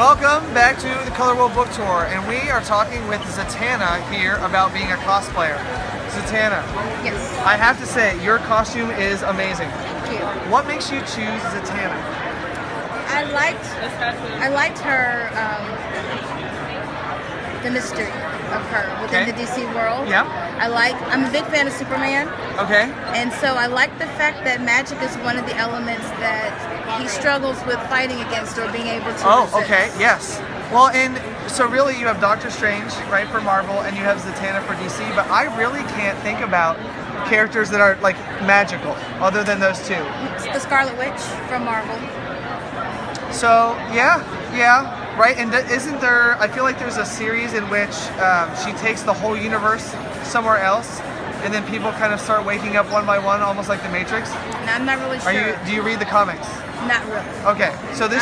Welcome back to the Color World Book Tour, and we are talking with Zatanna here about being a cosplayer. Zatanna. Yes. I have to say, your costume is amazing. Thank you. What makes you choose Zatanna? I liked her, the mystery of her within the DC world. Yeah. I'm a big fan of Superman. Okay. And so I like the fact that magic is one of the elements that he struggles with fighting against or being able to resist. Okay, yes. Well, and so really you have Doctor Strange, right, for Marvel, and you have Zatanna for DC, but I really can't think about characters that are, like, magical, other than those two. It's the Scarlet Witch from Marvel. So, yeah, right, and isn't there, I feel like there's a series in which she takes the whole universe somewhere else, and then people kind of start waking up one by one, almost like the Matrix? No, I'm not really sure. Do you read the comics? Not really. Okay, so this...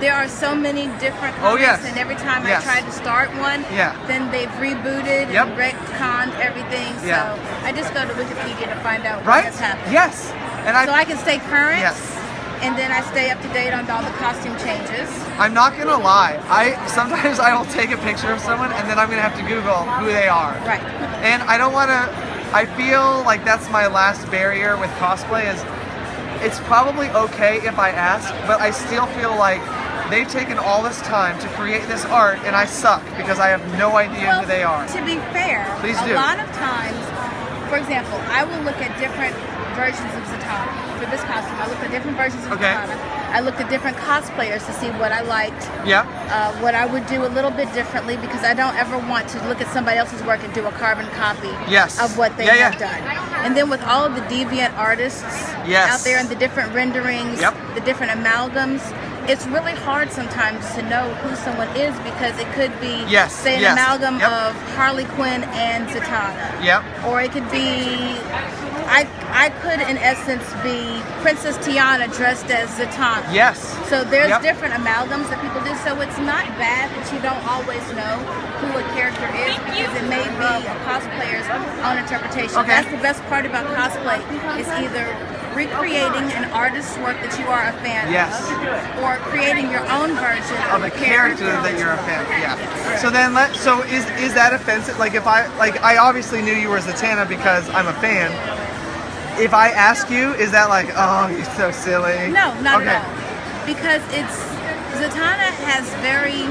there are so many different comics, and every time I try to start one, then they've rebooted and retconned everything, so I just go to Wikipedia to find out what has happened. Yes! And so I can stay current. Yes. And then I stay up to date on all the costume changes. I'm not gonna lie. Sometimes I will take a picture of someone and then I'm gonna have to Google who they are. Right. And I don't wanna. I feel like that's my last barrier with cosplay. Is it's probably okay if I ask, but I still feel like they've taken all this time to create this art and I suck because I have no idea who they are. To be fair, a lot of times, for example, I will look at different versions of Zatanna. For this costume, I looked at different versions of Zatanna. I looked at different cosplayers to see what I liked. What I would do a little bit differently, because I don't ever want to look at somebody else's work and do a carbon copy of what they have done. And then with all of the deviant artists out there and the different renderings, the different amalgams, it's really hard sometimes to know who someone is, because it could be, say, an amalgam of Harley Quinn and Zatanna. Or it could be, I could in essence be Princess Tiana dressed as Zatanna. So there's different amalgams that people do, so it's not bad that you don't always know who a character is, because it may be a cosplayer's own interpretation. That's the best part about cosplay, is either recreating an artist's work that you are a fan of, or creating your own version of a character that you're a fan of. So then, is that offensive? Like, if I obviously knew you were Zatanna because I'm a fan. If I ask you, is that like, oh, you're so silly? No, not at all. Because Zatanna has very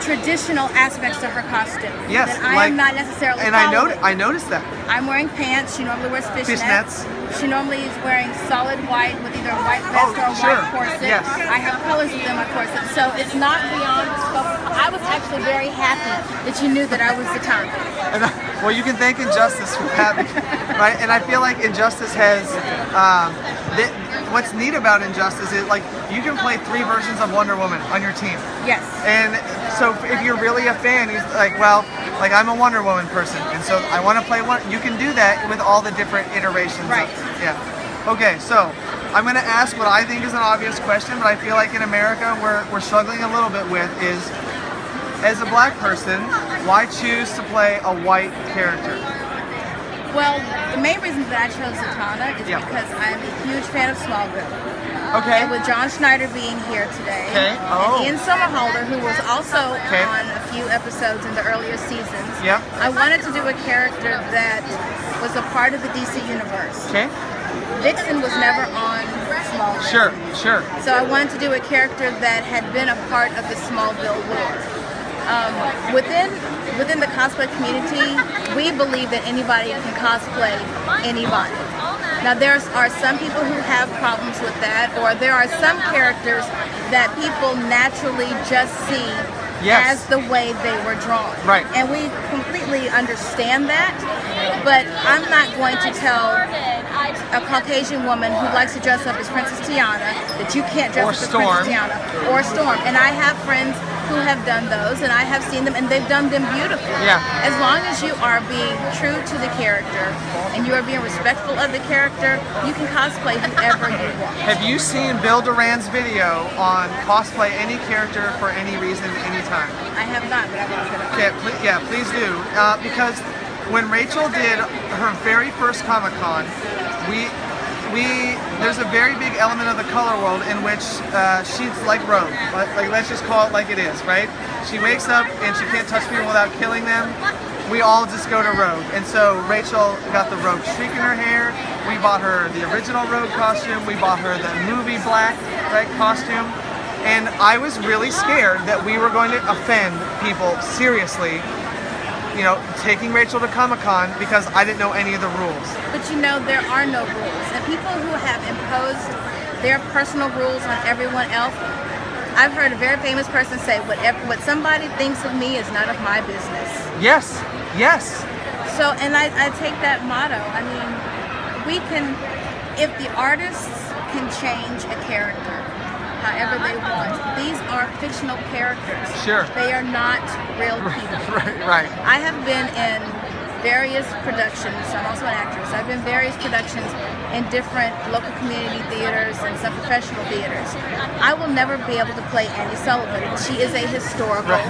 traditional aspects to her costume. That I am not necessarily following. I noticed that. I'm wearing pants. She normally wears fishnets. She normally is wearing solid white with either a white vest or a white corset. I have colors within my corset, so it's not beyond the scope. I was actually very happy that you knew that I was Zatanna. Well, you can thank Injustice for that, right? And I feel like Injustice has. What's neat about Injustice is, like, you can play 3 versions of Wonder Woman on your team. And so if you're really a fan, he's like, well, like, I'm a Wonder Woman person, and so I want to play one. You can do that with all the different iterations. Okay, so I'm going to ask what I think is an obvious question, but I feel like in America we're struggling a little bit with is, as a black person, why choose to play a white character? Well, the main reason that I chose Zatanna is because I'm a huge fan of Smallville. And with John Schneider being here today, and Ian Somerhalder, who was also on a few episodes in the earlier seasons, I wanted to do a character that was a part of the DC universe. Vixen was never on Smallville. So I wanted to do a character that had been a part of the Smallville lore. Within the cosplay community, we believe that anybody can cosplay anybody. Now there are some people who have problems with that, or there are some characters that people naturally just see as the way they were drawn. And we completely understand that, but I'm not going to tell a Caucasian woman who likes to dress up as Princess Tiana that you can't dress up as Princess Tiana, or Storm. And I have friends who have done those, and I have seen them, and they've done them beautifully. As long as you are being true to the character and you are being respectful of the character, you can cosplay whoever you want. Have you seen Bill Duran's video on cosplay any character for any reason, anytime? I have not, but I will look it up. Please do. Because when Rachel did her very first Comic-Con, there's a very big element of the color world in which she's like Rogue. Like let's just call it like it is, right? She wakes up and she can't touch people without killing them. We all just go to Rogue. And so Rachel got the Rogue streak in her hair. We bought her the original Rogue costume. We bought her the movie black, right, costume. And I was really scared that we were going to offend people seriously, you know, taking Rachel to Comic-Con because I didn't know any of the rules. But you know, there are no rules. And people who have imposed their personal rules on everyone else, I've heard a very famous person say, what somebody thinks of me is none of my business. Yes, yes. So, and I take that motto. I mean, we can, if the artists can change a character however they want, these are fictional characters. Sure. They are not real people. Right. I have been in various productions. I'm also an actress. I've been in various productions in different local community theaters and some professional theaters. I will never be able to play Annie Sullivan. She is a historical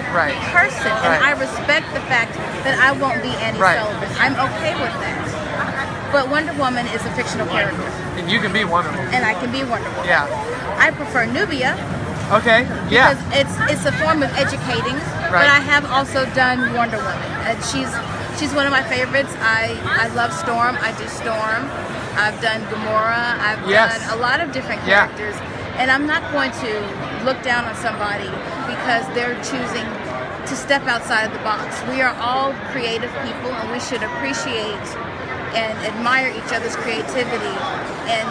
person, and I respect the fact that I won't be Annie Sullivan. I'm okay with that. But Wonder Woman is a fictional character. And you can be Wonder Woman. And I can be Wonder Woman. Yeah. I prefer Nubia. Okay. Yeah. Because it's a form of educating. But I have also done Wonder Woman. And she's one of my favorites. I love Storm. I do Storm. I've done Gamora. I've done a lot of different characters. And I'm not going to look down on somebody because they're choosing to step outside of the box. We are all creative people, and we should appreciate and admire each other's creativity. And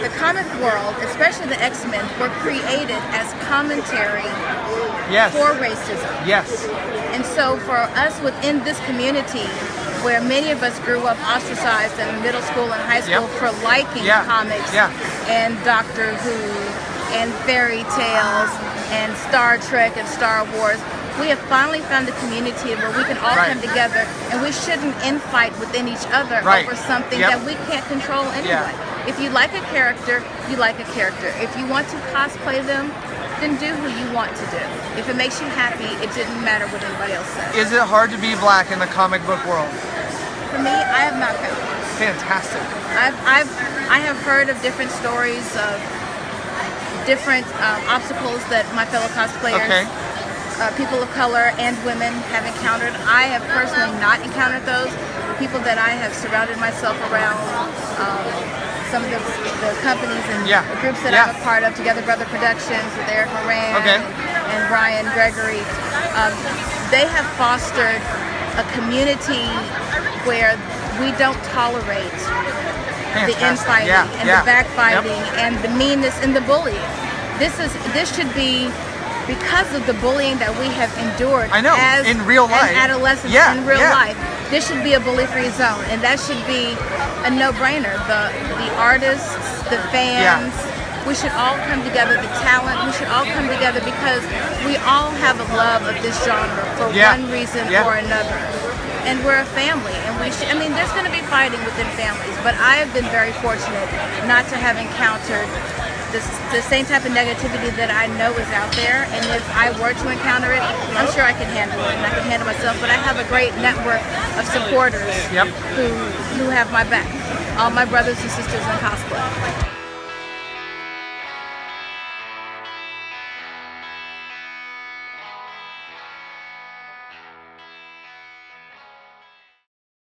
the comic world, especially the X-Men, were created as commentary for racism. Yes. And so for us within this community, where many of us grew up ostracized in middle school and high school for liking comics and Doctor Who and fairy tales and Star Trek and Star Wars, we have finally found a community where we can all come together, and we shouldn't infight within each other over something that we can't control anyway. If you like a character, you like a character. If you want to cosplay them, then do who you want to do. If it makes you happy, it didn't matter what anybody else says. Is it hard to be black in the comic book world? For me, I have not found it. Fantastic. I have heard of different stories of different obstacles that my fellow cosplayers, people of color and women have encountered. I have personally not encountered those. The people that I have surrounded myself around, some of the companies and the groups that I'm a part of, Together Brother Productions with Eric Moran and Brian Gregory, they have fostered a community where we don't tolerate the infighting and the backbiting and the meanness and the bullying. This should be, because of the bullying that we have endured as in real life, adolescents in real life, this should be a bully-free zone, and that should be a no-brainer. The artists, the fans, we should all come together. The talent, we should all come together because we all have a love of this genre for one reason or another. And we're a family, and we should, I mean, there's going to be fighting within families, but I have been very fortunate not to have encountered the same type of negativity that I know is out there, and if I were to encounter it, I'm sure I can handle it, and I can handle myself, but I have a great network of supporters who have my back, all my brothers and sisters in cosplay.